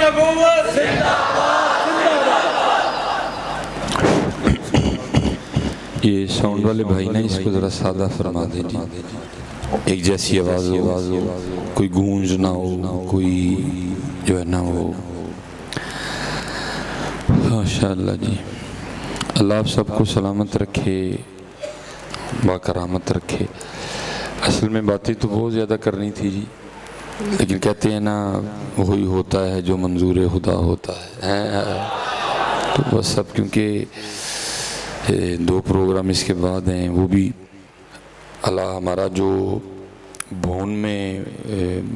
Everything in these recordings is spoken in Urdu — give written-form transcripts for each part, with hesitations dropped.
نبوت یہ ساؤنڈ والے بھائی نا اس کو ذرا سادہ فرما دیجیے، ایک جیسی آواز ہو، کوئی گونج نہ ہو، کوئی جو ہے نا ہو۔ ماشاءاللہ جی، اللہ آپ سب کو سلامت رکھے، باکرامت رکھے۔ اصل میں باتیں تو بہت زیادہ کرنی تھی جی، لیکن کہتے ہیں نا وہی ہوتا ہے جو منظور خدا ہوتا ہے، تو بس سب کیونکہ دو پروگرام اس کے بعد ہیں، وہ بھی اللہ ہمارا جو بھون میں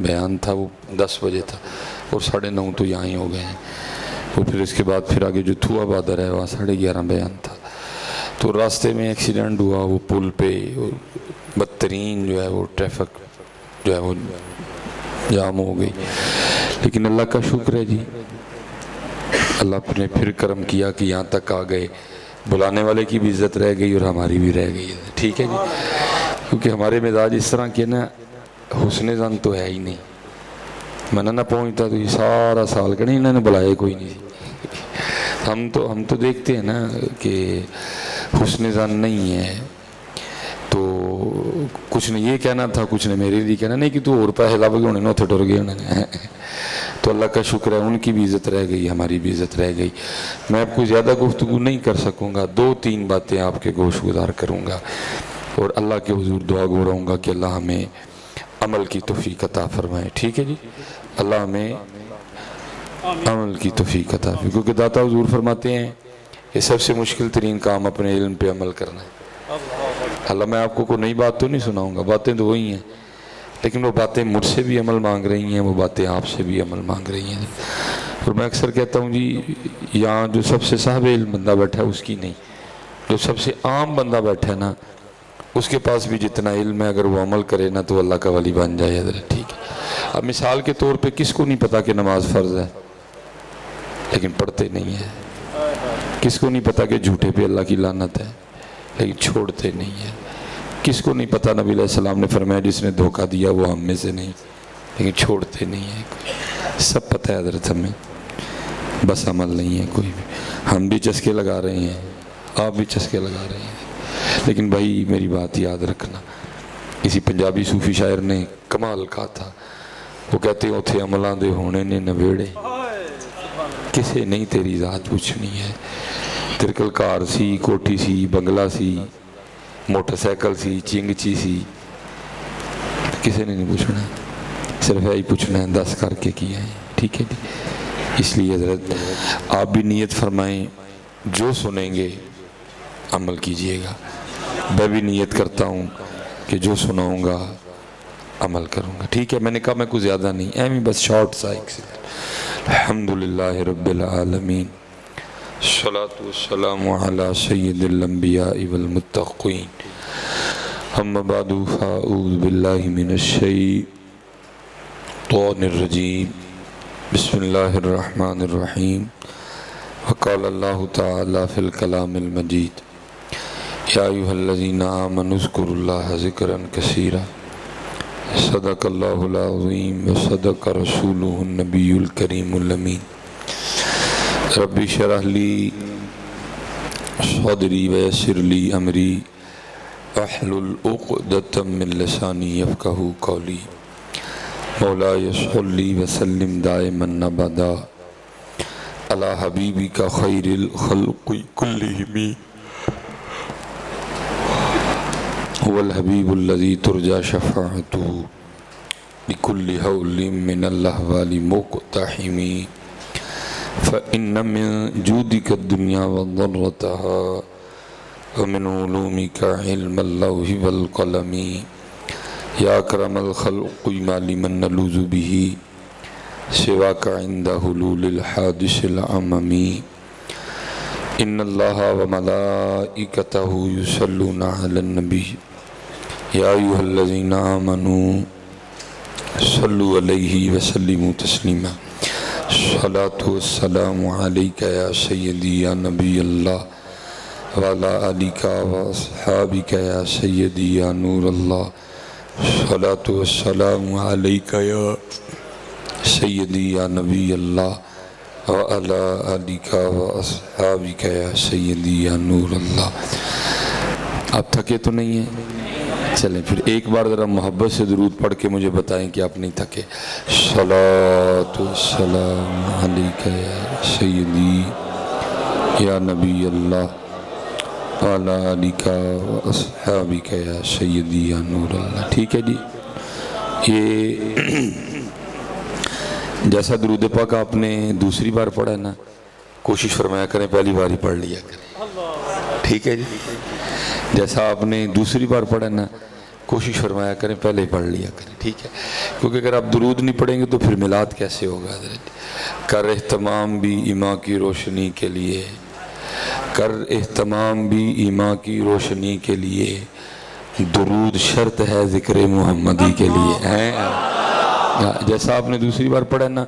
بیان تھا وہ 10 بجے تھا اور 9:30 تو یہاں ہی ہو گئے ہیں، اور پھر اس کے بعد پھر آگے جو تھوا بادر ہے وہاں 11:30 بیان تھا، تو راستے میں ایکسیڈنٹ ہوا، وہ پل پہ بدترین جو ہے وہ ٹریفک جو ہے وہ جام ہو گئی، لیکن اللہ کا شکر ہے جی، اللہ نے پھر کرم کیا کہ یہاں تک آ گئے، بلانے والے کی بھی عزت رہ گئی اور ہماری بھی رہ گئی، ٹھیک ہے جی، کیونکہ ہمارے مزاج اس طرح کے نا حسن ظن تو ہے ہی نہیں، میں نہ پہنچتا تو یہ سارا سال کہ نہیں انہوں نے بلائے کوئی نہیں، ہم تو دیکھتے ہیں نا کہ حسن ظن نہیں ہے، تو کچھ نے یہ کہنا تھا، کچھ نے میرے لیے کہنا نہیں کہ تو اور پیسے لب گئے ہونے نہ اتنے ٹر گئے ہونے نے، تو اللہ کا شکر ہے ان کی بھی عزت رہ گئی، ہماری بھی عزت رہ گئی۔ میں آپ کو زیادہ گفتگو نہیں کر سکوں گا، 2-3 باتیں آپ کے گوش گزار کروں گا، اور اللہ کے حضور دعا گو رہوں گا کہ اللہ ہمیں عمل کی توفیق عطا فرمائے، ٹھیک ہے جی، اللہ ہمیں عمل کی توفیق عطا فرمائے، کیونکہ داتا حضور فرماتے ہیں یہ سب سے مشکل ترین کام اپنے علم پہ عمل کرنا ہے۔ اللہ میں آپ کو کوئی نئی بات تو نہیں سناؤں گا، باتیں تو وہی ہیں، لیکن وہ باتیں مجھ سے بھی عمل مانگ رہی ہیں، وہ باتیں آپ سے بھی عمل مانگ رہی ہیں، اور میں اکثر کہتا ہوں جی یہاں جو سب سے صاحب علم بندہ بیٹھا ہے اس کی نہیں، جو سب سے عام بندہ بیٹھا ہے نا اس کے پاس بھی جتنا علم ہے اگر وہ عمل کرے نا تو اللہ کا ولی بن جائے، حضرت ٹھیک ہے۔ اب مثال کے طور پہ کس کو نہیں پتا کہ نماز فرض ہے لیکن پڑھتے نہیں ہیں، کس کو نہیں پتا کہ جھوٹے پہ اللہ کی لعنت ہے لیکن چھوڑتے نہیں ہیں، کس کو نہیں پتا نبی علیہ السلام نے فرمایا جس نے دھوکہ دیا وہ ہم میں سے نہیں لیکن چھوڑتے نہیں ہیں، سب پتہ ہے حضرت ہمیں، بس عمل نہیں ہے کوئی بھی، ہم بھی چسکے لگا رہے ہیں، آپ بھی چسکے لگا رہے ہیں، لیکن بھائی میری بات یاد رکھنا، کسی پنجابی صوفی شاعر نے کمال کہا تھا، وہ کہتے ہیں اتھے عملان دے ہونے نے نویڑے کسے نہیں تیری ذات پوچھنی ہے، ترکل کار سی، کوٹھی سی، بنگلہ سی، موٹر سائیکل سی، چنگچی سی، کسے نے نہیں پوچھنا، صرف یہی پوچھنا ہے 10 کر کے کیا ہے، ٹھیک ہے جی، اس لیے حضرت آپ بھی نیت فرمائیں جو سنیں گے عمل کیجئے گا، میں بھی نیت کرتا ہوں کہ جو سناؤں گا عمل کروں گا، ٹھیک ہے، میں نے کہا میں کوئی زیادہ نہیں، ایمی بس شارٹ سا ایک سے الحمدللہ رب العالمین، الصلاة والسلام علی سید الانبیاء والمتقین، اما بعد فاعوذ باللہ من الشیطان الرجیم، بسم اللہ الرحمن الرحیم، وقال اللہ تعالی فی الکلام المجید، یا ایھا الذین آمنوا اذکروا اللہ ذکرا کثیرا، صدق اللہ العظیم وصدق رسولہ النبی الکریم الامین، رب اشرح لی صدری ویسر لی امری واحلل عقدۃ من لسانی یفقہوا قولی، مولاي صلی وسلم دائما ابدا علی حبیبک خیر الخلق کلہم، هو الحبیب الذی ترجى شفاعته بكل حول من الاحوال مقتحم، فإن من جودك الدنيا وضرتها ومن علومك علم اللوح والقلم، یا اکرم الخلق ما لمن نلوذ به سواك عند حلول الحادث العمم، ان اللہ وملائکتہ یصلون علی النبی یا ایھا الذین آمنوا صلوا علیہ وسلموا تسلیما، الصلاۃ والسلام علیک یا سیدی یا نبی اللہ وعلی آلک واصحابک یا سیدی یا نور اللہ، الصلاۃ والسلام علیک یا سیدی یا نبی اللہ وعلی آلک واصحابک یا سیدی یا نور اللہ۔ آپ تھکے تو نہیں ہیں؟ چلیں پھر ایک بار ذرا محبت سے درود پڑھ کے مجھے بتائیں کہ آپ نہیں تھکے۔ صلاۃ والسلام علیک یا سیدی یا نبی اللہ وعلی آلک واصحابک یا سیدی یا نور اللہ۔ ٹھیک ہے جی، یہ جیسا درود پاک آپ نے دوسری بار پڑھا ہے نا، کوشش فرمایا کریں پہلی بار ہی پڑھ لیا کریں۔ ٹھیک ہے جی، جیسا آپ نے دوسری بار پڑھا ہے نا، کوشش فرمایا کریں پہلے ہی پڑھ لیا کریں۔ ٹھیک ہے، کیونکہ اگر آپ درود نہیں پڑھیں گے تو پھر میلاد کیسے ہوگا؟ کر اہتمام بھی ایمان کی روشنی کے لیے، کر اہتمام بھی ایمان کی روشنی کے لیے، درود شرط ہے ذکر محمدی کے لیے۔ جیسا آپ نے دوسری بار پڑھا نا،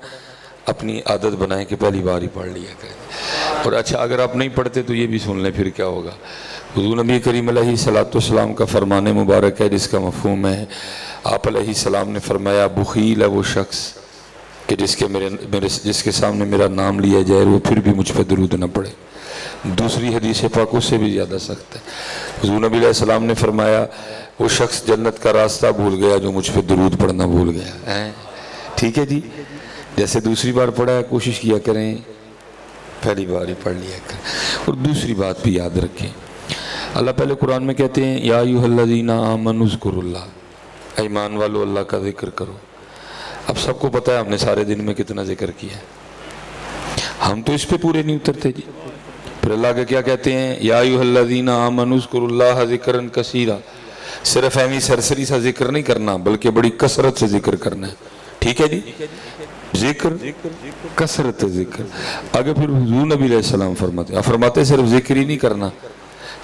اپنی عادت بنائیں کہ پہلی بار ہی پڑھ لیا کریں۔ اور اچھا اگر آپ نہیں پڑھتے تو یہ بھی سن لیں پھر کیا ہوگا۔ حضور نبی کریم علیہ السلام کا فرمان مبارک ہے جس کا مفہوم ہے، آپ علیہ السلام نے فرمایا بخیل ہے وہ شخص کہ جس کے سامنے میرا نام لیا جائے وہ پھر بھی مجھ پہ درود نہ پڑھے۔ دوسری حدیث پاک اس سے بھی زیادہ سخت ہے۔ حضور نبی علیہ السلام نے فرمایا وہ شخص جنت کا راستہ بھول گیا جو مجھ پہ درود پڑھنا بھول گیا۔ ٹھیک ہے جی، جیسے دوسری بار پڑھا ہے کوشش کیا کریں پہلی بار ہی پڑھ لیا کریں۔ اور دوسری بات بھی یاد رکھیں، اللہ پہلے قرآن میں کہتے ہیں یا ایھا الذین آمنوا اذکروا اللہ، ایمان والو اللہ کا ذکر کرو۔ اب سب کو پتہ ہے ہم نے سارے دن میں کتنا ذکر کیا ہے، ہم تو اس پہ پورے نہیں اترتے جی۔ پھر اللہ کے کیا کہتے ہیں یا ایھا الذین آمنوا اذکروا اللہ ذکرا کثیرا، صرف ایویں سرسری سا ذکر نہیں کرنا بلکہ بڑی کثرت سے ذکر کرنا ہے۔ ٹھیک ہے جی، ذکر کثرت ذکر۔ آگے پھر حضور نبی علیہ السلام فرماتے صرف ذکر ہی نہیں کرنا،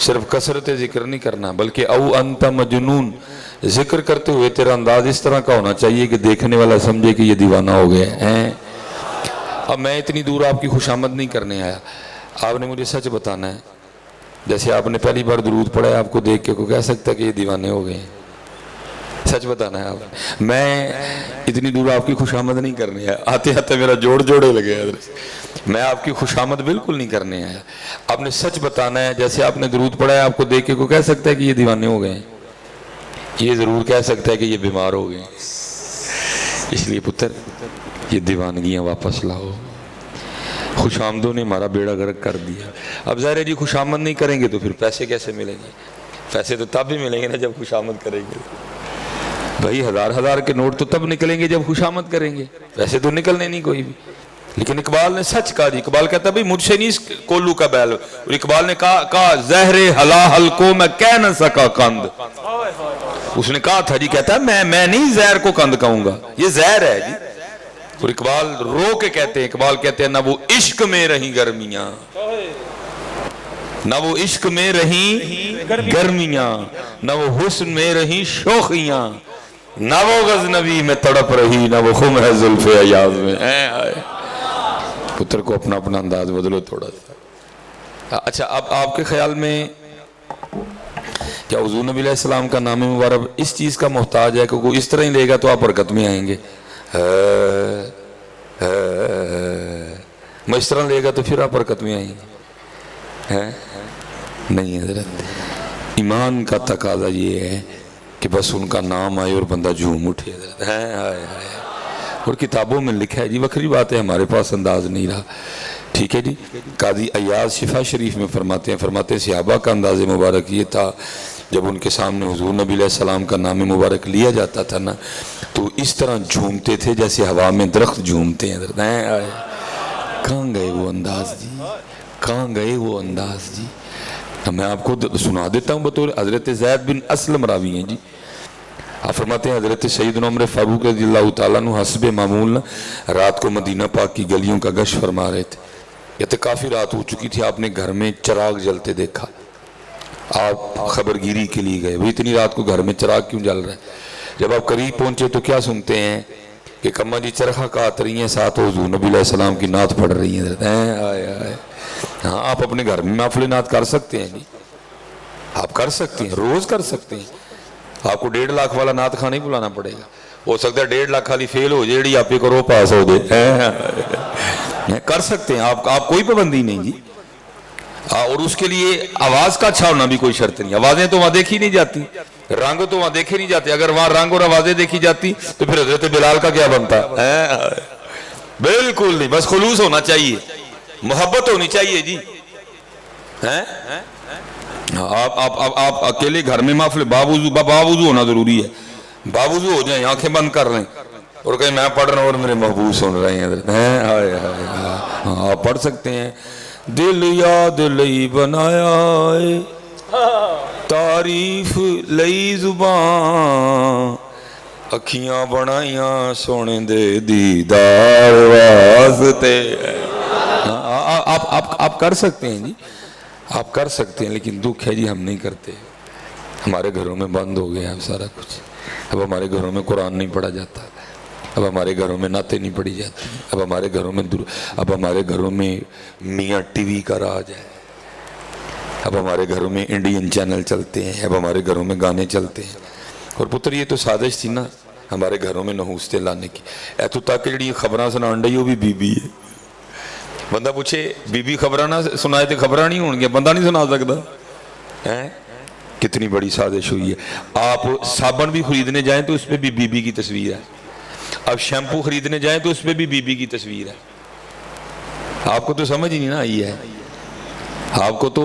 صرف کثرت ذکر نہیں کرنا بلکہ او انت مجنون، ذکر کرتے ہوئے تیرا انداز اس طرح کا ہونا چاہیے کہ دیکھنے والا سمجھے کہ یہ دیوانہ ہو گئے ہیں۔ اب میں اتنی دور آپ کی خوشامد نہیں کرنے آیا، آپ نے مجھے سچ بتانا ہے۔ جیسے آپ نے پہلی بار درود پڑھا ہے، آپ کو دیکھ کے کوئی کہہ سکتا ہے کہ یہ دیوانے ہو گئے ہیں؟ سچ بتانا ہے آپ۔ میں اتنی دور آپ کی خوشامد نہیں کرنے آیا، آتے آتے میرا جوڑے لگے حضرت، میں آپ کی خوشامد بالکل نہیں کرنے آیا۔ آپ نے سچ بتانا ہے، جیسے آپ نے درود پڑھا ہے آپ کو دیکھ کے کوئی کہہ سکتا ہے کہ یہ دیوانے ہو گئے ہیں؟ یہ ضرور کہہ سکتا ہے کہ یہ بیمار ہو گئے ہیں۔ اس لیے پتر یہ دیوانگیاں واپس لاؤ، خوش آمدوں نے ہمارا بیڑا غرق کر دیا۔ اب ظاہر ہے جی خوش آمد نہیں کریں گے تو پھر پیسے کیسے ملیں گے؟ پیسے تو تب بھی ملیں گے نا جب خوش آمد کریں گے۔ بھائی ہزار کے نوٹ تو تب نکلیں گے جب خوش آمد کریں گے، ویسے تو نکلنے نہیں کوئی بھی۔ لیکن اقبال نے سچ کہا جی، اقبال کہتا ہے بھئی مجھ سے نہیں کولو کا بیل، اور اقبال نے کہا زہر ہلاہل کو میں کہہ نہ سکا کند۔ اس نے کہا تھا جی، کہتا ہے میں نہیں زہر کو کند کہوں گا، یہ زہر ہے جی۔ اور اقبال رو کے کہتے ہیں، اقبال کہتے ہیں نہ وہ عشق میں رہیں گرمیاں، نہ وہ عشق میں رہیں گرمیاں، نہ وہ حسن میں رہیں شوخیاں، نہ وہ غزنوی میں تڑپ رہی، نہ وہ خم ہے زلف ایاز میں۔ پتر کو اپنا انداز بدلو تھوڑا سا۔ اچھا اب آپ کے خیال میں کیا حضور نبی علیہ السلام کا نام مبارک اس چیز کا محتاج ہے کہ کوئی اس طرح ہی لے گا تو آپ برکت میں آئیں گے؟ میں اس طرح لے گا تو پھر آپ برکت میں آئیں گے؟ نہیں حضرت، ایمان کا تقاضا یہ ہے کہ بس ان کا نام آئے اور بندہ جھوم اٹھے حضرت۔ اور کتابوں میں لکھا ہے جی، وکری بات ہے ہمارے پاس انداز نہیں رہا۔ ٹھیک ہے جی، قاضی ایاز شفا شریف میں فرماتے ہیں صحابہ کا انداز مبارک یہ تھا جب ان کے سامنے حضور نبی علیہ السلام کا نام مبارک لیا جاتا تھا نا تو اس طرح جھومتے تھے جیسے ہوا میں درخت جھومتے ہیں حضرت۔ کہاں گئے وہ انداز جی، کہاں گئے وہ انداز جی؟ میں آپ کو سنا دیتا ہوں بطور حضرت زید بن اسلم راوی ہیں جی۔ آپ فرماتے ہیں حضرت سیدنا عمر فاروق رضی اللہ تعالیٰ عنہ حسب معمول رات کو مدینہ پاک کی گلیوں کا گشت فرما رہے تھے۔ یہ تو کافی رات ہو چکی تھی، آپ نے گھر میں چراغ جلتے دیکھا، آپ خبرگیری کے لیے گئے، وہ اتنی رات کو گھر میں چراغ کیوں جل رہا ہے؟ جب آپ قریب پہنچے تو کیا سنتے ہیں کہ کما جی چرخہ کاٹ رہی ہیں، ساتھ حضور نبی علیہ السلام کی نعت پڑھ رہی ہیں۔ ہاں آپ اپنے گھر میں محفل نعت کر سکتے ہیں جی، آپ کر سکتے ہیں، روز کر سکتے ہیں۔ آپ کو 1.5 لاکھ والا نعت خواہ نہیں بلانا پڑے گا، ہو سکتا ہے 1.5 لاکھ والی فیل ہو جیڑی آپ کو رو پاس ہو دے۔ کر سکتے ہیں آپ کوئی پابندی نہیں جی. اور اس کے لیے آواز کا اچھا ہونا بھی کوئی شرط نہیں. آوازیں تو وہاں دیکھی نہیں جاتی, رنگ تو وہاں دیکھے نہیں جاتے. اگر وہاں رنگ اور آوازیں دیکھی جاتی تو پھر حضرت بلال کا کیا بنتا ہے؟ بالکل نہیں. بس خلوص ہونا چاہیے, محبت ہونی چاہیے جی. آپ اکیلے گھر میں محفل باوضو ہونا ضروری ہے. باوضو ہو جائیں, آنکھیں بند کر لیں اور کہیں میں پڑھ رہا ہوں اور میرے محبوب سن رہے ہیں. آپ پڑھ سکتے ہیں. دل یاد لئی بنایا ہے, تعریف لئی زبان, اکھیاں بنائیاں سونے دے دیدار واسطے. آپ کر سکتے ہیں جی, آپ کر سکتے ہیں, لیکن دکھ ہے جی ہم نہیں کرتے. ہمارے گھروں میں بند ہو گیا اب سارا کچھ. اب ہمارے گھروں میں قرآن نہیں پڑھا جاتا, اب ہمارے گھروں میں نعتیں نہیں پڑھی جاتی, اب ہمارے گھروں میں میاں ٹی وی کا راج ہے, اب ہمارے گھروں میں انڈین چینل چلتے ہیں, اب ہمارے گھروں میں گانے چلتے ہیں. اور پتر یہ تو سازش تھی نا ہمارے گھروں میں نحوستیں لانے کی. ایتھوں تک جڑی خبراں سنان ڈئی وہ بھی بی بی ہے. بندہ پوچھے بی بی خبراں نہ سنائے تو خبراں نہیں ہون گیا, بندہ نہیں سنا سکتا. کتنی بڑی سازش ہوئی ہے. آپ صابن بھی خریدنے جائیں تو اس پہ بھی بی بی کی تصویر ہے, اب شیمپو خریدنے جائیں تو اس پہ بھی بی بی کی تصویر ہے. آپ کو تو سمجھ ہی نہیں نا آئی ہے. آپ کو تو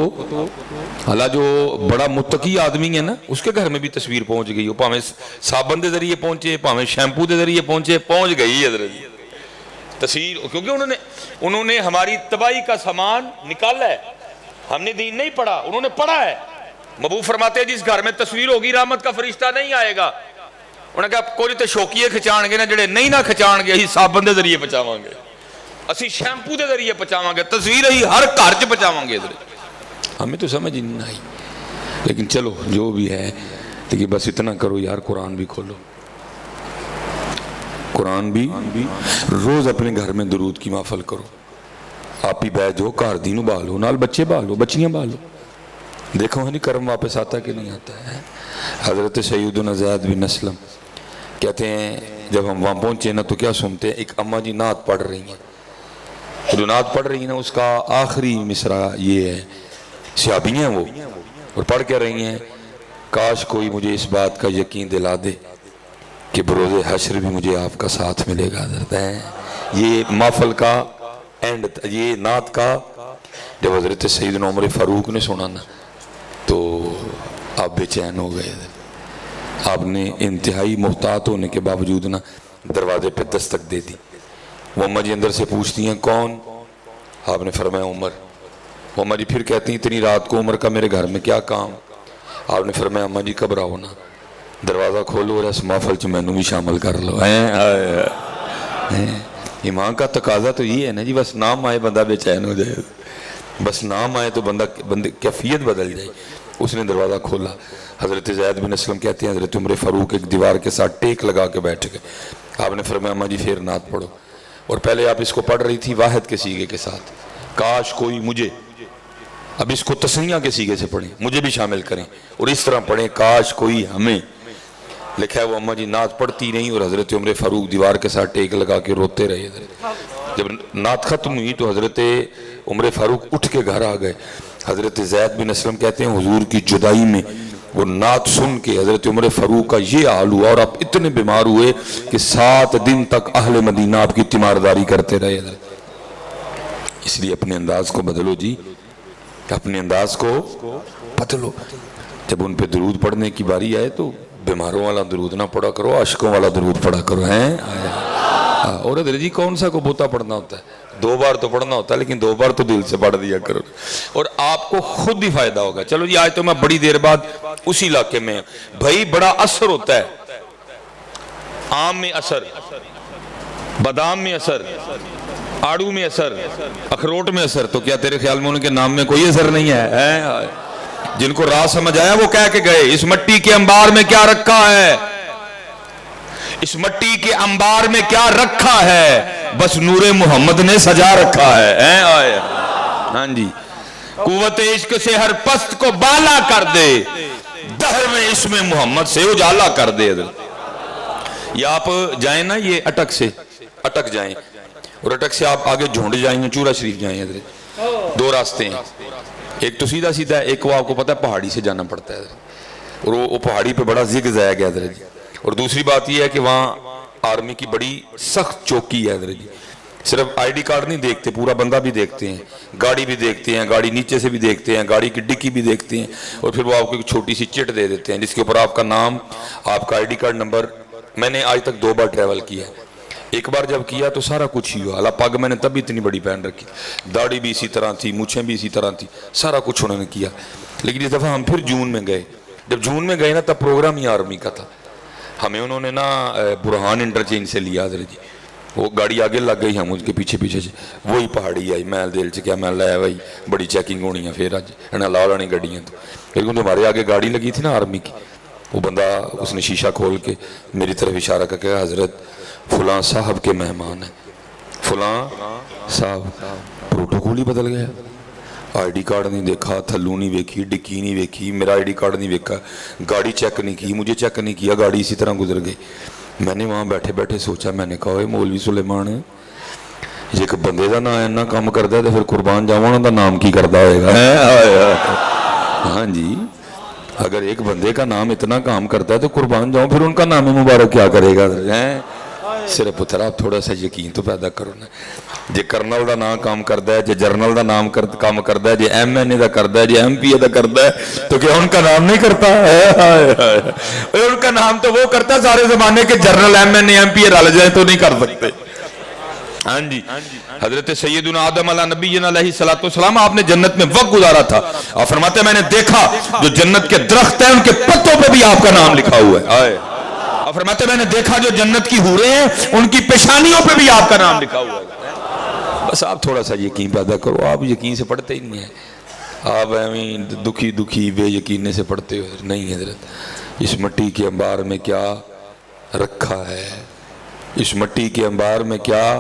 اللہ جو بڑا متقی آدمی ہے نا اس کے گھر میں بھی تصویر پہنچ گئی ہو, پاویں صابن دے ذریعے پہنچے, پاویں شیمپو دے ذریعے پہنچ گئی ہے حضرت تصویر. کیونکہ انہوں نے ہماری تباہی کا سامان نکالا ہے. ہم نے دین نہیں پڑھا, انہوں نے پڑھا ہے. محبوب فرماتے ہیں جس گھر میں تصویر ہوگی رحمت کا فرشتہ نہیں آئے گا. انہوں نے کہا کوئی تے شوکیے کھچان گے نا, جڑے نہیں نہ کھچان گے اسی صابن دے ذریعے بچاواں گے, اسی شیمپو دے ذریعے بچاواں گے, تصویر ہی ہر گھر چ بچاواں گے. ہمیں تو سمجھ ہی نہیں آئی, لیکن چلو جو بھی ہے. لیکن بس اتنا کرو یار, قرآن بھی کھولو, قرآن بھی روز اپنے گھر میں درود کی محفل کرو. آپ ہی بیٹھ جاؤ, گھر دی نو بھالو, نال بچے بھالو, بچیاں بھالو, دیکھو نہیں کرم واپس آتا کہ نہیں آتا ہے. حضرت سیدنا زید بن اسلم کہتے ہیں جب ہم وہاں پہنچے نا تو کیا سنتے ہیں, ایک اماں جی نعت پڑھ رہی ہیں. جو نعت پڑھ رہی ہیں نا اس کا آخری مصرع یہ ہے, صحابی ہیں وہ, اور پڑھ کے رہی ہیں کاش کوئی مجھے اس بات کا یقین دلا دے کہ بروز حشر بھی مجھے آپ کا ساتھ ملے گا. حضرت ہیں یہ محفل کا اینڈ, یہ نعت کا جب حضرت سیدنا عمر فاروق نے سنا نا تو آپ بے چین ہو گئے. آپ نے انتہائی محتاط ہونے کے باوجود نا دروازے پہ دستک دے دی. وہ اماں جی اندر سے پوچھتی ہیں کون؟ آپ نے فرمایا عمر. وہ اماں جی پھر کہتی ہیں اتنی رات کو عمر کا میرے گھر میں کیا کام؟ آپ نے فرمایا اماں جی گھبراؤ نا, دروازہ کھولو اور اس محفل چ مینوں بھی شامل کر لو. ایمان کا تقاضا تو یہ ہے نا جی, بس نام آئے بندہ بے چین ہو جائے, بس نام آئے تو بندے کیفیت بدل جائے. اس نے دروازہ کھولا. حضرت زید بن اسلم کہتے ہیں حضرت عمر فاروق ایک دیوار کے ساتھ ٹیک لگا کے بیٹھ گئے. آپ نے فرمایا اماں جی پھر نعت پڑھو. اور پہلے آپ اس کو پڑھ رہی تھی واحد کے سیغے کے ساتھ, کاش کوئی مجھے, اب اس کو تسنیہ کے سیغے سے پڑھیں, مجھے بھی شامل کریں, اور اس طرح پڑھیں کاش کوئی ہمیں. لکھا ہے وہ اماں جی نعت پڑھتی نہیں اور حضرت عمر فاروق دیوار کے ساتھ ٹیک لگا کے روتے رہے. جب نعت ختم ہوئی تو حضرت عمر فاروق اٹھ کے گھر آ گئے. حضرت زید بن اسلم کہتے ہیں حضور کی جدائی میں وہ نعت سن کے حضرت عمر فاروق کا یہ حال ہوا اور آپ اتنے بیمار ہوئے کہ 7 دن تک اہل مدینہ آپ کی تیمارداری کرتے رہے. اس لیے اپنے انداز کو بدلو جی, اپنے انداز کو بدلو. جب ان پہ درود پڑھنے کی باری آئے تو بیماروں والا درود نہ پڑھا کرو, عاشقوں والا درود پڑھا کرو. ہیں اور حضرت جی کون سا کو بوتا پڑھنا ہوتا ہے, 2 بار تو پڑھنا ہوتا ہے, لیکن 2 بار تو دل سے پڑھ دیا کرو اور آپ کو خود بھی فائدہ ہوگا. چلو جی آج تو میں بڑی دیر بعد اسی علاقے میں بھائی بڑا اثر ہوتا ہے, آم میں اثر, بادام میں اثر, آڑو میں اثر, اخروٹ میں اثر, تو کیا تیرے خیال میں ان کے نام میں کوئی اثر نہیں ہے؟ جن کو راز سمجھ آیا وہ کہہ کے گئے اس مٹی کے انبار میں کیا رکھا ہے, اس مٹی کے انبار میں کیا رکھا ہے, بس نور محمد نے سجا رکھا ہے. ہاں جی, قوت عشق سے ہر پست کو بالا کر دے, دہر میں اس میں محمد سے اجالا کر دے. یا آپ جائیں نا یہ اٹک سے, اٹک جائیں, اور اٹک سے آپ آگے جھونڈ جائیں گے چورا شریف جائیں ادھر 2 راستے ہیں, ایک تو سیدھا سیدھا ہے, ایک وہ آپ کو پتہ ہے پہاڑی سے جانا پڑتا ہے اور وہ پہاڑی پہ بڑا زگ زیگ ہے ادھر جی. اور دوسری بات یہ ہے کہ وہاں آرمی کی بڑی سخت چوکی ہے ادھر جی. صرف آئی ڈی کارڈ نہیں دیکھتے, پورا بندہ بھی دیکھتے ہیں, گاڑی بھی دیکھتے ہیں, گاڑی نیچے سے بھی دیکھتے ہیں, گاڑی کی ڈکی بھی دیکھتے ہیں, اور پھر وہ آپ کو ایک چھوٹی سی چٹ دے دیتے ہیں جس کے اوپر آپ کا نام, آپ کا آئی ڈی کارڈ نمبر. میں نے آج تک 2 بار ٹریول کیا ہے. ایک بار جب کیا تو سارا کچھ ہی ہوا, اللہ پاک میں نے تب بھی اتنی بڑی پہن رکھی, داڑھی بھی اسی طرح تھی, مونچھیں بھی اسی طرح تھی, سارا کچھ انہوں نے کیا. لیکن اس دفعہ ہم پھر جون میں گئے. جب جون میں گئے نا تب پروگرام ہی آرمی کا تھا. ہمیں انہوں نے نا برہان انٹرچینج سے لیا ادھر جی. وہ گاڑی آگے لگ گئی, ہم اس کے پیچھے پیچھے سے, وہی پہاڑی آئی میل دل سے کیا میل لایا بھائی, بڑی چیکنگ ہونی ہے پھر اج انہیں لا لانی گڈیاں. تو لیکن ہمارے آگے گاڑی لگی تھی نا آرمی کی, وہ بندہ اس نے شیشہ کھول کے میری طرف اشارہ کر کے, حضرت فلاں صاحب کے مہمان ہیں, فلاں صاحب. پروٹوکول ہی بدل گیا. آئی ڈی کارڈ نہیں دیکھا, تھلو نہیں ویکھی, ڈکی نہیں ویکھی, میرا آئی ڈی کارڈ نہیں ویکھا, گاڑی چیک نہیں کی, مجھے چیک نہیں کیا, گاڑی اسی طرح گزر گئی. میں نے وہاں بیٹھے بیٹھے سوچا, میں نے کہا مولوی سلیمان جی ایک بندے کا نام اینا کام کرتا ہے تو پھر قربان جاواں انہاں دا نام کی کرتا ہوئے گا. ہاں جی, اگر ایک بندے کا نام اتنا کام کرتا ہے تو قربان جاؤں پھر ان کا نام مبارک کیا کرے گا. صرف پتر آپ تھوڑا سا یقین تو پیدا کرو نا. جی کرنل دا نام کام کرتا ہے, جی جرنل دا نام کام کرتا ہے, جی ایم این اے دا کرتا ہے, جی ایم پی اے دا کرتا ہے, تو کیا ان کا نام نہیں کرتا؟ ان کا نام تو وہ کرتا ہے سارے زمانے کے general M N A M P A رل جائے تو نہیں کر سکتے. ہاں جی, حضرت سیدنا آدم علیہ نبینا علیہ السلام آپ نے جنت میں وقت گزارا تھا, اور فرماتے ہیں میں نے دیکھا جو جنت کے درخت ہیں ان کے پتوں پہ بھی آپ کا نام لکھا ہوا ہے. اور فرماتے ہیں میں نے دیکھا جو جنت کی حوریں ہیں ان کی پیشانیوں پہ بھی آپ کا نام لکھا ہوا ہے. بس آپ تھوڑا سا یقین پیدا کرو, آپ یقین سے پڑھتے ہی نہیں ہیں, آپ ایویں دکھی دکھی بے یقینے سے پڑھتے ہو. نہیں حضرت, اس مٹی کے انبار میں کیا رکھا ہے, اس مٹی کے انبار میں کیا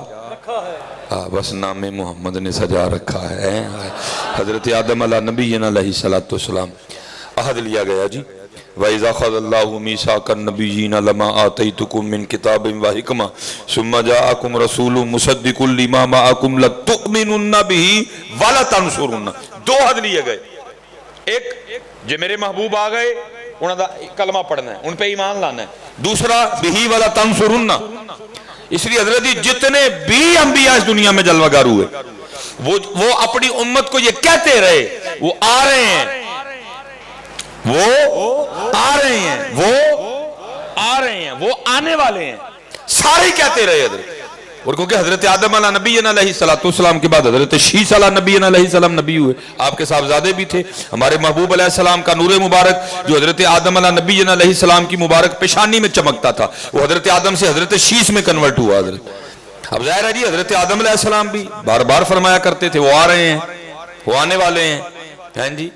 بس نام محمد نے سجا رکھا ہے. حضرت آدم علیہ نبینا علیہ السلام عہد لیا گیا جی. وَإِذَا خَذَ اللَّهُ مِيثَاقَ النَّبِيِّينَ لَمَا آتَيْتُكُم مِّن كِتَابٍ وَحِكْمَةٍ ثُمَّ جَاءَكُمْ رَسُولٌ مُصَدِّقٌ لِّمَا مَعَكُمْ لَتُؤْمِنُنَّ بِهِ وَلَتَنصُرُنَّ. 2 عہد لیے گئے. ایک جو میرے محبوب آ گئے انہوں دا کلمہ پڑھنا ہے, ان پہ ایمان لانا ہے. دوسرا بِهِ وَلَتَنصُرُنَّ. اس لیے حضرت جتنے بھی انبیاء اس دنیا میں جلوگر ہوئے وہ اپنی امت کو یہ کہتے رہے, وہ آ رہے ہیں, وہ آ رہے ہیں, وہ آ رہے ہیں, وہ آنے والے ہیں, سارے کہتے رہے حضرت. اور کیونکہ حضرت آدم علیہ نبینا علیہ السلام کے بعد حضرت شیس علیہ نبینا علیہ السلام نبی ہوئے, آپ کے صاحبزادے بھی تھے. ہمارے محبوب علیہ السلام کا نور مبارک جو حضرت آدم علیہ نبینا علیہ السلام کی مبارک پیشانی میں چمکتا تھا وہ حضرت آدم سے حضرت شیس میں کنورٹ ہوا حضرت. اب ظاہر ہے جی حضرت آدم علیہ السلام بھی بار بار فرمایا کرتے تھے وہ آ رہے ہیں, وہ آنے والے ہیں. ہیں جی,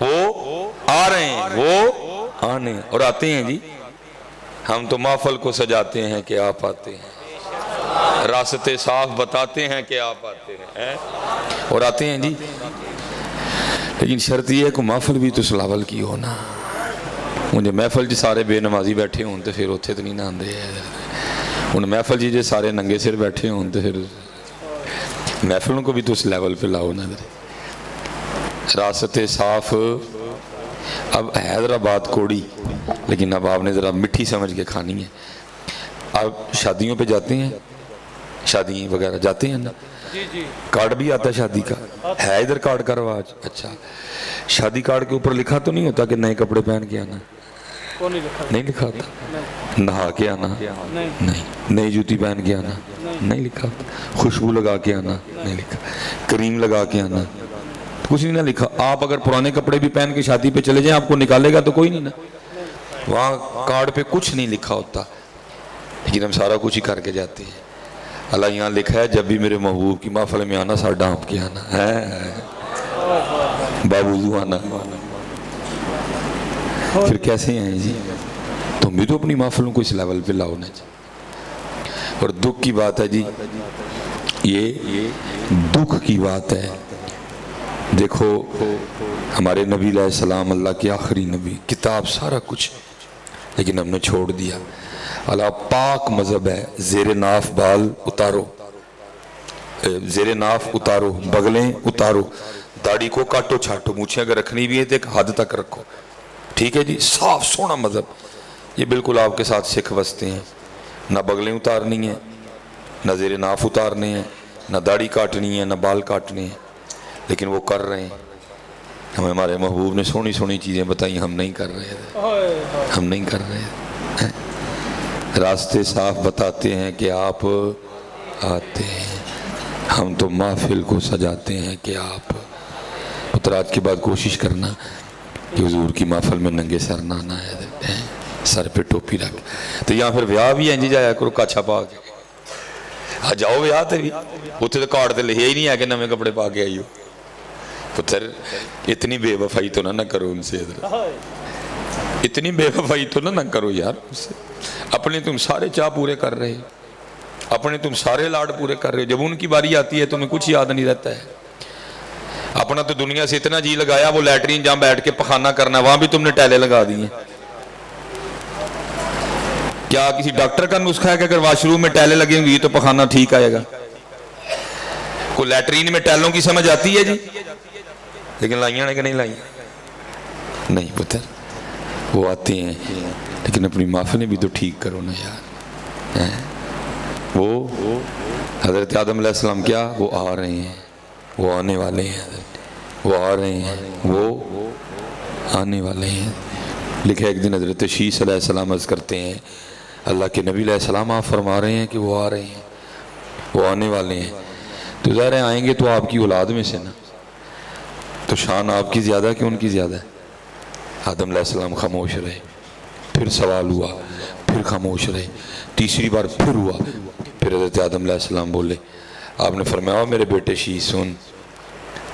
وہ آ رہے ہیں, وہ آنے اور آتے ہیں جی. ہم تو محفل کو سجاتے ہیں کہ آپ آتے ہیں, راستے صاف بتاتے ہیں کہ آپ آتے ہیں اور آتے ہیں جی. لیکن شرط یہ ہے کہ محفل بھی تو سلاول کی ہو نا. مجھے محفل جی سارے بے نمازی بیٹھے ہوں تو پھر اتھے تو نہیں نہ آندے ہیں. ان محفل جی سارے ننگے سر بیٹھے ہوں تو پھر محفلوں کو بھی تو اس لیول پہ لاؤ نا. راستے صاف. اب حیدرآباد کوڑی, لیکن اب آپ نے ذرا مٹھی سمجھ کے کھانی ہے. آپ شادیوں پہ جاتے ہیں, شادی وغیرہ جاتے ہیں نا, کارڈ بھی آتا ہے شادی کا, ہے ادھر کارڈ کا رواج. اچھا, شادی کارڈ کے اوپر لکھا تو نہیں ہوتا کہ نئے کپڑے پہن کے آنا؟ نہیں لکھا ہوتا. نہا کے آنا نہیں, نئی جوتی پہن کے آنا نہیں لکھا ہوتا. خوشبو لگا کے آنا نہیں لکھا, کریم لگا کے آنا کچھ نہیں نہ لکھا. آپ اگر پرانے کپڑے بھی پہن کے شادی پہ چلے جائیں آپ کو نکالے گا تو کوئی نہیں نا. وہاں کارڈ پہ کچھ نہیں لکھا ہوتا, لیکن ہم سارا کچھ ہی کر کے جاتے ہیں. اللہ یہاں لکھا ہے جب بھی میرے محبوب کی محفل میں آنا سر ڈانپ کے آنا ہے, بابو آنا. پھر کیسے ہیں جی, تم بھی تو اپنی محفلوں کو اس لیول پہ لاؤ نا جی. اور دکھ کی بات ہے جی, یہ دکھ کی بات ہے. دیکھو ہمارے نبی علیہ السلام اللہ کے آخری نبی, کتاب سارا کچھ, لیکن ہم نے چھوڑ دیا. اللہ پاک مذہب ہے, زیر ناف بال اتارو. زیر ناف اتارو، بغلیں اتارو، داڑھی کو کاٹو چھاٹو، مونچھیں اگر رکھنی بھی ہے تو ایک حد تک رکھو، ٹھیک ہے جی، صاف سونا مذہب۔ یہ بالکل آپ کے ساتھ سکھ بستے ہیں، نہ بغلیں اتارنی ہیں، نہ زیر ناف اتارنے ہیں، نہ داڑھی کاٹنی ہے، نہ بال کاٹنے ہیں، لیکن وہ کر رہے ہیں۔ ہمیں ہمارے محبوب نے سونی سونی چیزیں بتائیں، ہم نہیں کر رہے تھے، ہم نہیں کر رہے تھے۔ راستے صاف بتاتے ہیں کہ آپ آتے ہیں، ہم تو محفل کو سجاتے ہیں کہ آپ۔ پتر آج کے بعد کوشش کرنا کہ حضور کی محفل میں ننگے سر نہ آنا ہے، سر پہ ٹوپی رکھ۔ تو یہاں پھر ویاہ بھی انجی جایا کرو کاچھا پا کے، آ جاؤ ویاہ تے بھی، اتنے تو کارڈ تے لکھیا ہی نہیں ہے کہ نویں کپڑے پا کے آئیو۔ پتر اتنی بے وفائی تو نہ کرو ان سے، اتنی بے وفائی تو نہ کرو یار ان سے۔ اپنے تم سارے چاہ پورے کر رہے، اپنے تم سارے لاڈ پورے کر رہے، جب ان کی باری آتی ہے تمہیں کچھ یاد نہیں رہتا ہے۔ اپنا تو دنیا سے اتنا جی لگایا، وہ لیٹرین جہاں بیٹھ کے پخانہ کرنا ہے وہاں بھی تم نے ٹیلے لگا دی ہیں۔ کیا کسی ڈاکٹر کا نسخہ ہے کہ اگر واش روم میں ٹیلے لگیں گی تو پخانہ ٹھیک آئے گا؟ کوئی لیٹرین میں ٹیلوں کی سمجھ آتی ہے جی؟ لیکن لائیاں نے کہ نہیں لائیاں؟ نہیں پتر، وہ آتے ہیں لیکن اپنی محفلیں بھی تو ٹھیک کرو نا یار۔ وہ حضرت آدم علیہ السلام کیا، وہ آ رہے ہیں، وہ آنے والے ہیں، وہ آ رہے ہیں، وہ آنے والے ہیں۔ لکھا ایک دن حضرت شیس علیہ السلام عرض کرتے ہیں، اللہ کے نبی علیہ السلام آپ فرما رہے ہیں کہ وہ آ رہے ہیں، وہ آنے والے ہیں، تو ظاہر ہے آئیں گے تو آپ کی اولاد میں سے نا، تو شان آپ کی زیادہ کہ ان کی زیادہ ہے؟ آدم علیہ السلام خاموش رہے، پھر سوال ہوا، پھر خاموش رہے، تیسری بار پھر ہوا، پھر حضرت آدم علیہ السلام بولے، آپ نے فرمایا میرے بیٹے شیس سن،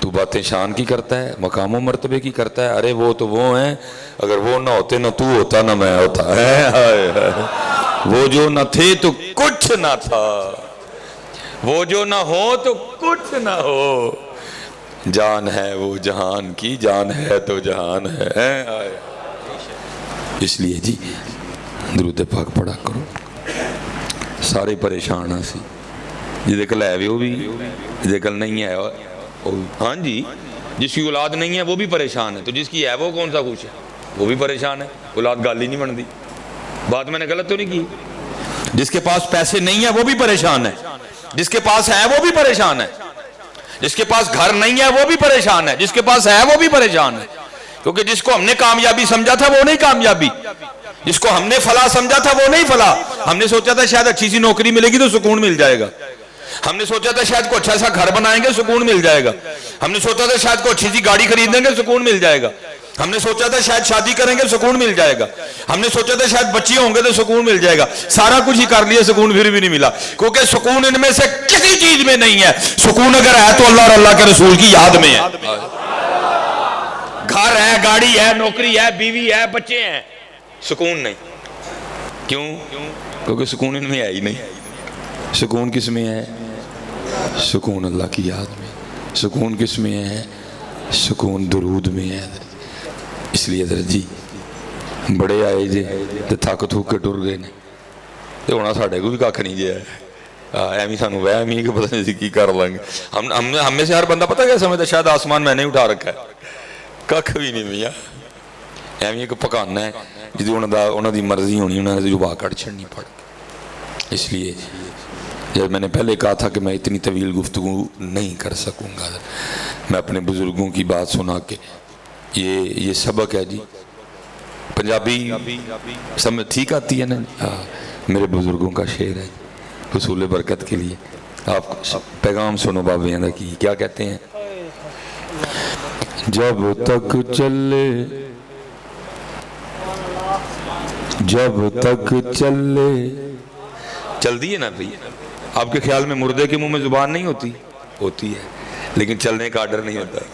تو باتیں شان کی کرتا ہے، مقام و مرتبے کی کرتا ہے، ارے وہ تو وہ ہیں، اگر وہ نہ ہوتے نہ تو ہوتا نہ میں ہوتا ہے، وہ جو نہ تھے تو کچھ نہ تھا، وہ جو نہ ہو تو کچھ نہ ہو، جان ہے وہ جہان کی، جان ہے تو جہان ہے۔ اس لیے جی درود پاک پڑھا کرو، سارے پریشان ہیں سی، جدے کل ہے وہ بھی، جدے کل نہیں ہے، ہاں جی، جس کی اولاد نہیں ہے وہ بھی پریشان ہے، تو جس کی ہے وہ کون سا خوش ہے؟ وہ بھی پریشان ہے، اولاد گال ہی نہیں بن دی۔ بات میں نے غلط تو نہیں کی؟ جس کے پاس پیسے نہیں ہے وہ بھی پریشان ہے، جس کے پاس ہے وہ بھی پریشان ہے، جس کے پاس گھر نہیں ہے وہ بھی پریشان ہے، جس کے پاس ہے وہ بھی پریشان ہے، کیونکہ جس کو ہم نے کامیابی سمجھا تھا وہ نہیں کامیابی، جس کو ہم نے فلاح سمجھا تھا وہ نہیں فلاح۔ ہم نے سوچا تھا شاید اچھی سی نوکری ملے گی تو سکون مل جائے گا، ہم نے سوچا تھا شاید کوئی اچھا سا گھر بنائیں گے سکون مل جائے گا، ہم نے سوچا تھا شاید کوئی اچھی سی گاڑی خریدیں گے سکون مل جائے گا، ہم نے سوچا تھا شاید شادی کریں گے سکون مل جائے گا، ہم نے سوچا تھا شاید بچے ہوں گے تو سکون مل جائے گا، سارا کچھ ہی کر لیا، سکون پھر بھی نہیں ملا، کیونکہ سکون ان میں سے کسی چیز میں نہیں ہے۔ سکون اگر ہے تو اللہ اور اللہ کے رسول کی یاد میں ہے، گھر ہے، گاڑی ہے، نوکری ہے، بیوی ہے، بچے ہیں، سکون نہیں۔ کیوں؟ کیونکہ سکون ان میں ہے ہی نہیں۔ سکون کس میں ہے؟ سکون اللہ کی یاد میں۔ سکون کس میں ہے؟ سکون درود میں ہے۔ اس لیے حضرت جی بڑے آئے جے تے تھک تھک کے ٹر گئے نے، تے ہونا ساڈے کو بھی کھ نہیں جے ایویں سانو وہم ہی کہ پتہ نہیں کی کر لیں گے۔ ہم میں سے ہر بندہ پتہ کیا سمجھتا شاید آسمان میں نے اٹھا رکھا ہے، کھ بھی نہیں میاں، ایویں ایک پکانا ہے جدی انہوں دی مرضی ہونی، انہوں نے جبا کٹ چھڑنی پڑ۔ اس لیے جب میں نے پہلے کہا تھا کہ میں اتنی طویل گفتگو نہیں کر سکوں گا، میں اپنے بزرگوں کی بات سنا کے، یہ سبق ہے جی، پنجابی سمجھ ٹھیک آتی ہے نا، میرے بزرگوں کا شعر ہے حصول برکت کے لیے۔ آپ پیغام سنو بابیاں دا کی کیا کہتے ہیں؟ جب تک چلے، جب تک چلے، چل دی ہے نا بھئی، آپ کے خیال میں مردے کے منہ میں زبان نہیں ہوتی؟ ہوتی ہے، لیکن چلنے کا آرڈر نہیں ہوتا۔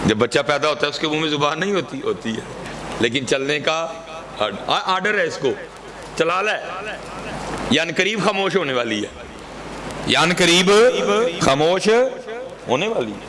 جب بچہ پیدا ہوتا ہے اس کے منہ میں زبان نہیں ہوتی؟ ہوتی ہے، لیکن چلنے کا آرڈر ہے، اس کو چلا لے، یعنی قریب خاموش ہونے والی ہے، یعنی قریب خاموش ہونے والی ہے۔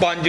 5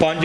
5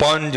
5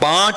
5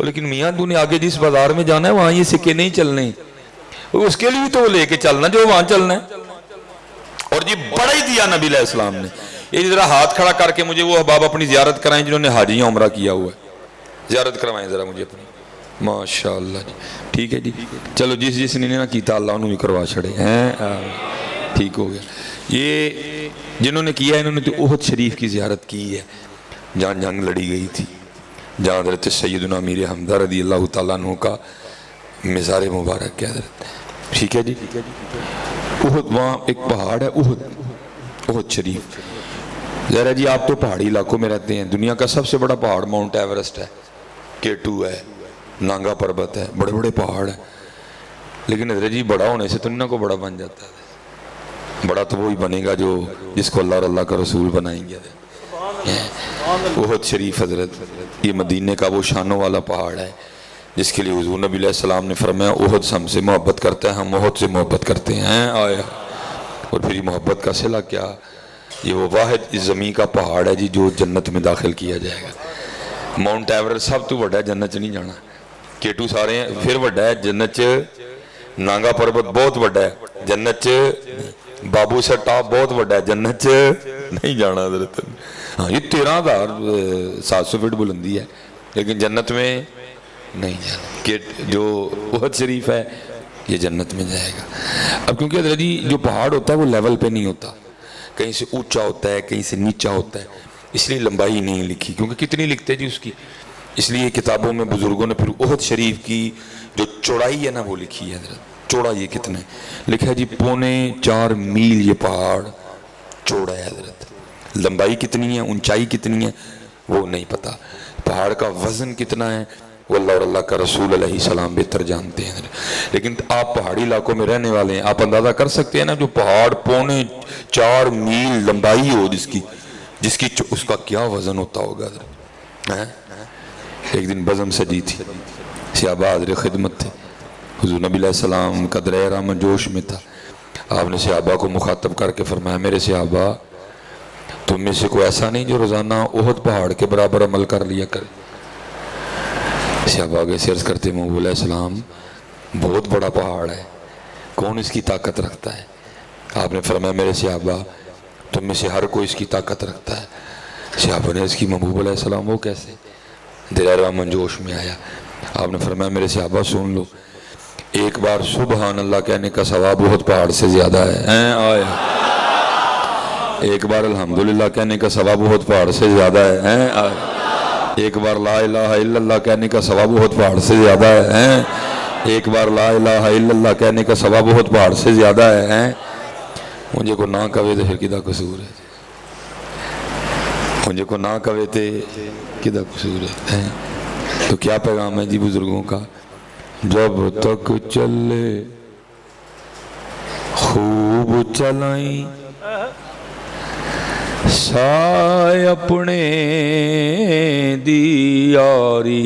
لیکن میاں تو نے آگے جس بازار میں جانا ہے وہاں یہ سکے نہیں چلنے, اس کے لیے تو وہ لے کے چلنا جو وہاں چلنا ہے. اور جی بڑا ہی دیا نبی علیہ السلام نے. یہ ذرا ہاتھ کھڑا کر کے مجھے وہ احباب اپنی زیارت کرائیں جنہوں نے حاجی یا عمرہ کیا ہوا ہے, زیارت کروائیں ذرا مجھے اپنی. ماشاءاللہ جی ٹھیک ہے جی, چلو جس نے نہ کیتا اللہ انہوں بھی کروا چھڑے ہیں, ٹھیک ہو گیا. یہ جنہوں نے کیا انہوں نے تو احد شریف کی زیارت کی ہے جہاں جنگ لڑی گئی تھی, جہاں حضرت سیدنا امیر حمزہ رضی اللہ تعالیٰ عنہ کا مزار مبارک ہے حضرت. ٹھیک ہے جی. احد وہاں ایک پہاڑ ہے احد شریف. ظاہر ہے جی آپ تو پہاڑی علاقوں میں رہتے ہیں, دنیا کا سب سے بڑا پہاڑ ماؤنٹ ایورسٹ ہے, K2 ہے, نانگا پربت ہے, بڑے بڑے پہاڑ ہیں. لیکن حضرت جی بڑا ہونے سے تو انہوں کو بڑا بن جاتا ہے. بڑا تو وہی بنے گا جو جس کو اللہ اور اللہ کا رسول بنائیں گے. احد شریف حضرت یہ مدینے کا وہ شانوں والا پہاڑ ہے جس کے لیے حضور نبی علیہ السلام نے فرمایا احد ہم سے محبت کرتا ہے, ہم احد سے محبت کرتے ہیں. آیا اور پھر یہ محبت کا صلہ کیا, یہ وہ واحد اس زمین کا پہاڑ ہے جی جو جنت میں داخل کیا جائے گا. ماؤنٹ ایورسٹ سب تو بڑا ہے, جنت نہیں جانا. K2 سارے ہیں, پھر بڑا ہے جنت. نانگا پربت بہت بڑا ہے, جنت. بابو سر ٹاپ بہت بڑا ہے, جنت نہیں جانا حضرت. ہاں یہ 13,700 فٹ بلندی ہے لیکن جنت میں نہیں جانا. کہ جو احد شریف ہے یہ جنت میں جائے گا. اب کیونکہ حضرت جی جو پہاڑ ہوتا ہے وہ لیول پہ نہیں ہوتا, کہیں سے اونچا ہوتا ہے کہیں سے نیچا ہوتا ہے, اس لیے لمبائی نہیں لکھی. کیونکہ کتنی لکھتے جی اس کی, اس لیے کتابوں میں بزرگوں نے پھر احد شریف کی جو چوڑائی ہے نا وہ لکھی ہے حضرت. چوڑا یہ کتنا ہے لکھا ہے جی 4.25 میل یہ پہاڑ چوڑا ہے حضرت. لمبائی کتنی ہے اونچائی کتنی ہے وہ نہیں پتا. پہاڑ کا وزن کتنا ہے وہ اللہ اور اللہ کا رسول علیہ السلام بہتر جانتے ہیں. لیکن آپ پہاڑی علاقوں میں رہنے والے ہیں, آپ اندازہ کر سکتے ہیں نا جو پہاڑ 4.25 میل لمبائی ہو جس کی اس کا کیا وزن ہوتا ہوگا. ایک دن بزم سجی تھی, صحابہ حاضر خدمت تھے, حضور نبی علیہ السلام قدر احرام جوش میں تھا. آپ نے صحابہ کو مخاطب کر کے فرمایا میرے صحابہ تم میں سے کوئی ایسا نہیں جو روزانہ احد پہاڑ کے برابر عمل کر لیا کرے. صحابہ آگے سے عرض کرتے محبوب علیہ السلام بہت بڑا پہاڑ ہے, کون اس کی طاقت رکھتا ہے. آپ نے فرمایا میرے صحابہ تم میں سے ہر کوئی اس کی طاقت رکھتا ہے. صحابہ نے اس کی محبوب علیہ السلام وہ کیسے, دل احرام جوش میں آیا. آپ نے فرمایا میرے صحابہ سن لو, ایک بار سبحان اللہ کہنے کا ثواب بہت پہاڑ سے زیادہ ہے. آیا ایک بار الحمدللہ کہنے کا ثواب بہت پہاڑ سے زیادہ ہے. ایک بار لا الہ الا اللہ کہنے کا ثواب بہت پہاڑ سے زیادہ ہے. ایک بار لا الہ الا اللہ کہنے کا ثواب بہت پہاڑ سے زیادہ ہے. مجھے کو نہ کہے تو پھر کدا قصور ہے, مجھے کو نہ کہے تو کدا قصور ہے. تو کیا پیغام ہے جی بزرگوں کا, جب تک چلے خوب چلائیں سائے اپنے دیاری,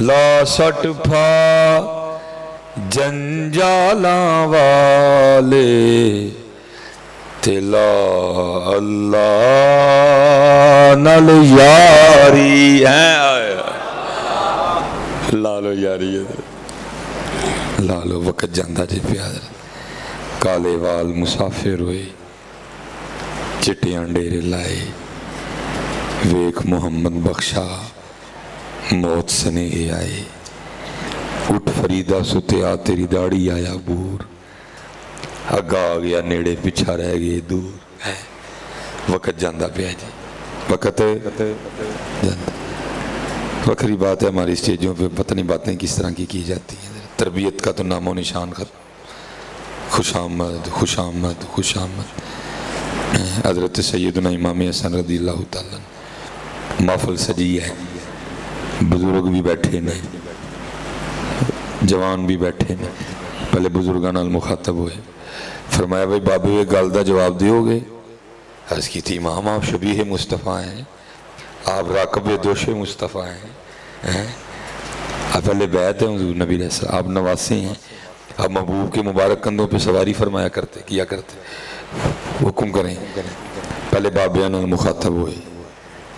لا سٹ پھا جنجالاں والے تلا اللہ نال یاری ہے. لالو یاری ہے, لالو وقت جاندہ جی پیادر. کالے وال مسافر ہوئے چٹیاں ڈیرے لائے, ویک محمد بخشا موت سنے آئے. اٹھ فریدہ ستیا تیری داڑھی آیا بور, اگا آ گیا نیڑے پچھا رہ گئے دور. وقت جاندہ پیا جی, وقت جاندہ. وکری بات ہے ہماری اسٹیجوں پہ پتہ نہیں باتیں کس طرح کی جاتی ہیں. تربیت کا تو نام و نشان ختم. خوش آمد خوش آمد خوش آمد. حضرت سیدنا امام حسن رضی اللہ تعالیٰ, محفل سجی ہے, بزرگ بھی بیٹھے ہیں, جوان بھی بیٹھے ہیں. پہلے بزرگان المخاطب ہوئے, فرمایا بھائی بابے یہ گل دا جواب دیو گے. عرض کی تھی امام آپ شبیہ مصطفیٰ ہیں, آپ راکب دوش مصطفیٰ ہیں, آپ پہلے بیعت ہیں حضور نبی علیہ السلام, آپ نواسی ہیں, آپ محبوب کے مبارک کندھوں پہ سواری فرمایا کرتے کیا کرتے. حکم کریں. پہلے بابیان المخاطب ہوئے,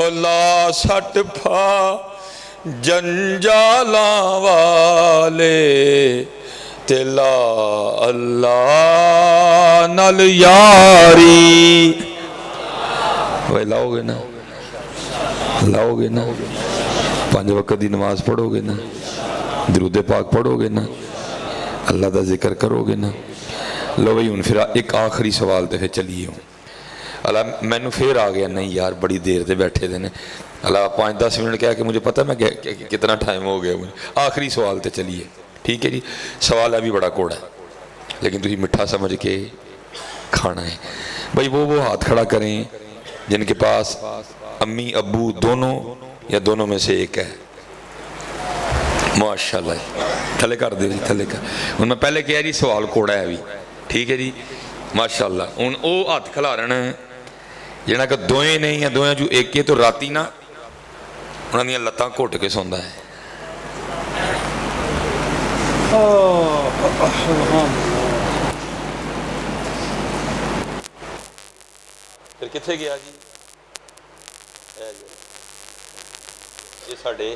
لا سٹ پھا جنجالاں والے تے لا اللہ نال یاری وہ لاؤ گے نا لاؤ گے نا 5 وقت دی نماز پڑھو گے نا درود پاک پڑھو گے نا اللہ دا ذکر کرو گے نا لو بھئی ان پھر ایک آخری سوال تے پھر چلیے ہوں اللہ میں نے پھر آ گیا نہیں یار بڑی دیر تے بیٹھے دے نے اللہ 5-10 منٹ کہا کہ مجھے پتہ میں کتنا ٹائم ہو گیا مجھے آخری سوال تے چلیے ٹھیک ہے جی سوال ابھی بڑا کوڑا ہے لیکن تھی مٹھا سمجھ کے کھانا ہے بھائی وہ ہاتھ کھڑا کریں جن کے پاس امی ابو دونوں یا دونوں میں سے ایک ہے ماشاءاللہ تھلے کر دے جی تھلے کر ان میں پہلے کہا جی سوال کوڑا ہے ابھی ٹھیک ہے جی ماشاءاللہ ان او ہاتھ کھلا رہنا ہے جنہاں کہ دوئیں نہیں یا دوئیں جو ایک کے تو راتی نا انہوں نے لتاں گھٹ کے سوندا ہے پھر کتنے گیا جی یہ ساڑھے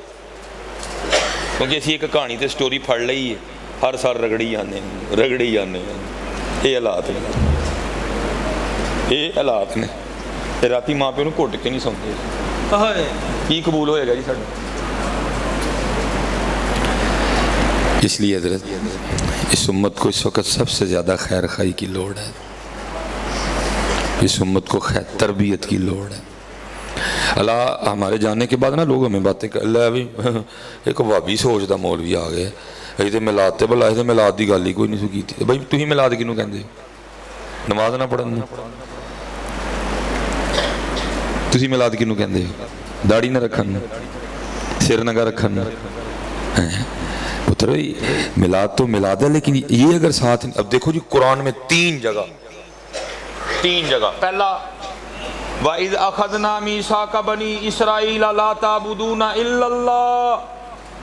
کیونکہ اسی ایک کہانی تے سٹوری پڑھ لئی ہے ہر سال رگڑی جانے یہ حالات نے یہ حالات نے راتی ماں پیو نوں گھٹ کے نہیں سوندے کی قبول ہوئے گا جی ساڈا اس لیے حضرت اس امت کو اس وقت سب سے زیادہ خیر خائی کی لوڑ ہے اس امت کو خیر تربیت کی لوڑ ہے اللہ ہمارے جانے کے بعد نا لوگ ہمیں باتیں کر لے ابھی ایک وابی سوچتا مولوی آ گئے ابھی تو ملاد تے بلا تے ملاد دی گل ہی کوئی نہیں سو کی بھائی تھی ملاد کنوں کہندے نماز نہ پڑھن تسی ملاد کنوں کہندے داڑھی نہ رکھن سر نہ رکھن پتر ملاد تو ملاد ہے لیکن یہ اگر ساتھ اب دیکھو جی قرآن میں 3 جگہ پہلا وَإِذْ أَخَذْنَا مِيثَاقَ بَنِي إِسْرَائِيلَ لَا تَعْبُدُونَ إِلَّا اللَّهَ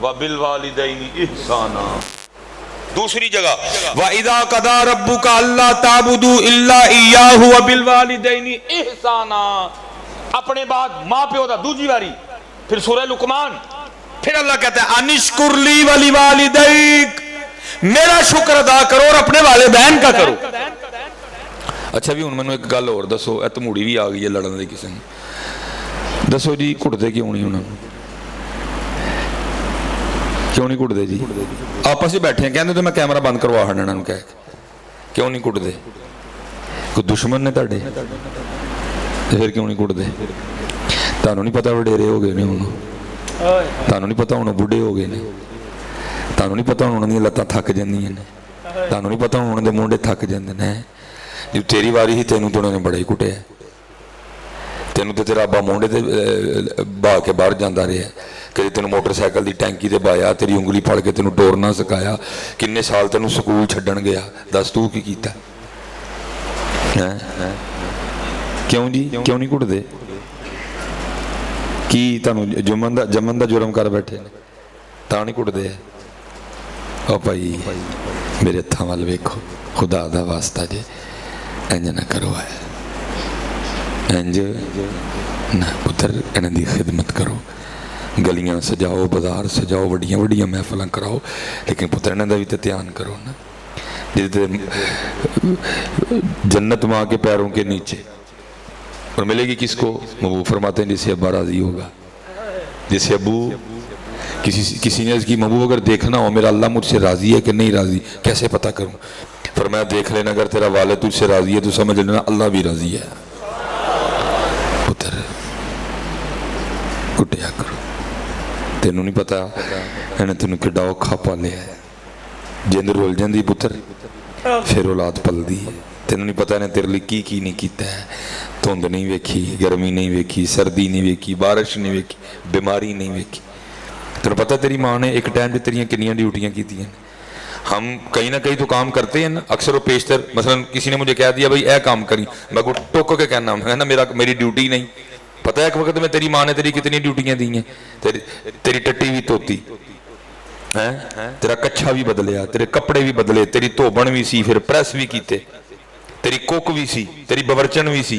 وَبِالْوَالِدَيْنِ إِحْسَانًا دوسری جگہ وَإِذَا قَضَىٰ رَبُّكَ أَلَّا تَعْبُدُوا إِلَّا إِيَّاهُ وَبِالْوَالِدَيْنِ إِحْسَانًا اپنے بعد ماں پیو دا دوسری باری پھر سورہ لقمان پھر اللہ کہتا ہے انشکر لی وَلِوَالِدَيْكَ میرا شکر ادا کرو اور اپنے والدین کا کرو اچھا بھی ان میں ایک گل اور دسو اے تو موڑی بھی آ گئی ہے لڑن دے کسی نے دسو جی کٹتے کیوں نہیں انہوں کیوں نہیں کٹتے جی آپس ہی بیٹھے ہیں کہنے تو میں کیمرہ بند کروا ہڑنا انہوں کہہ کیوں نہیں کٹتے کوئی دشمن نے تاڑے پھر کیوں نہیں کٹتے تانوں نہیں پتا وڈیرے ہو گئے نے انہوں تانوں نہیں پتا انہوں بڑھے ہو گئے نے تانوں نہیں پتا انہوں نے لتاں تھک جاندیاں نے تانوں نہیں پتا انہوں نے مونڈے تھک جاندے نے جو تیری واری ہی تینوں تو انہوں نے بڑا ہی کٹے ہے تینوں تو تیرا ابا مونڈے تے باہ کے باہر جاندہ رہے ہے کہ تینوں موٹر سائیکل دی ٹینکی تے بایا تیری انگلی پھڑ کے تینوں ڈورنا سکایا کنے سال تینوں سکول چھڈن گیا دس تو کی کیتا کیوں جی کیوں نہیں کٹ دے کی تینوں جمن دا جرم کر بیٹھے تا نہیں کٹ دے او بھائی میرے ہتھاں وال ویکھو خدا دا واسطہ جے انج نہ کرو ہے انج نہ پتر انہاں دی خدمت کرو گلیاں سجاؤ بازار سجاؤ وڈیاں وڈیاں محفلاں کراؤ لیکن پتر انہاں دا بھی تے دھیان کرو نا جنت ماں کے پیروں کے نیچے اور ملے گی کس کو محبوب فرماتے ہیں جسے ابا راضی ہوگا جسے ابو کسی نے اس کی محبوب اگر دیکھنا ہو میرا اللہ مجھ سے راضی ہے کہ نہیں راضی کیسے پتہ کروں فرمایا دیکھ لینا اگر تیرا والد تجھ سے راضی ہے تو سمجھ لینا اللہ بھی راضی ہے پتر کٹیا کرو تینوں نہیں پتا انہیں تینوں کڈا اوکھا پالیا ہے جند رول جاندی پتر پھر اولاد پل دی تینوں نہیں پتا انہیں تیرے لیے کی نہیں کیتا ہے دھند نہیں ویکھی گرمی نہیں ویکھی سردی نہیں ویکھی بارش نہیں ویکھی بیماری نہیں ویکھی تینوں پتا تیری ماں نے ایک ٹائم پہ تیریاں کنیاں ڈیوٹیاں کیتی ہیں ہم کہیں نہ کہیں تو کام کرتے ہیں نا اکثر و پیشتر مثلا کسی نے مجھے کہہ دیا بھائی اے کام کری میں کو ٹوکو کے کہنا ہے نا میری ڈیوٹی نہیں پتہ ہے ایک وقت میں تیری ماں نے تیری کتنی ڈیوٹیاں دی ہیں تیری ٹٹی بھی توتی تیرا کچھا بھی بدلیا تیرے کپڑے بھی بدلے تیری توبن بھی سی پھر پریس بھی کیتے تیری کوک بھی سی تیری بورچن بھی سی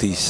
30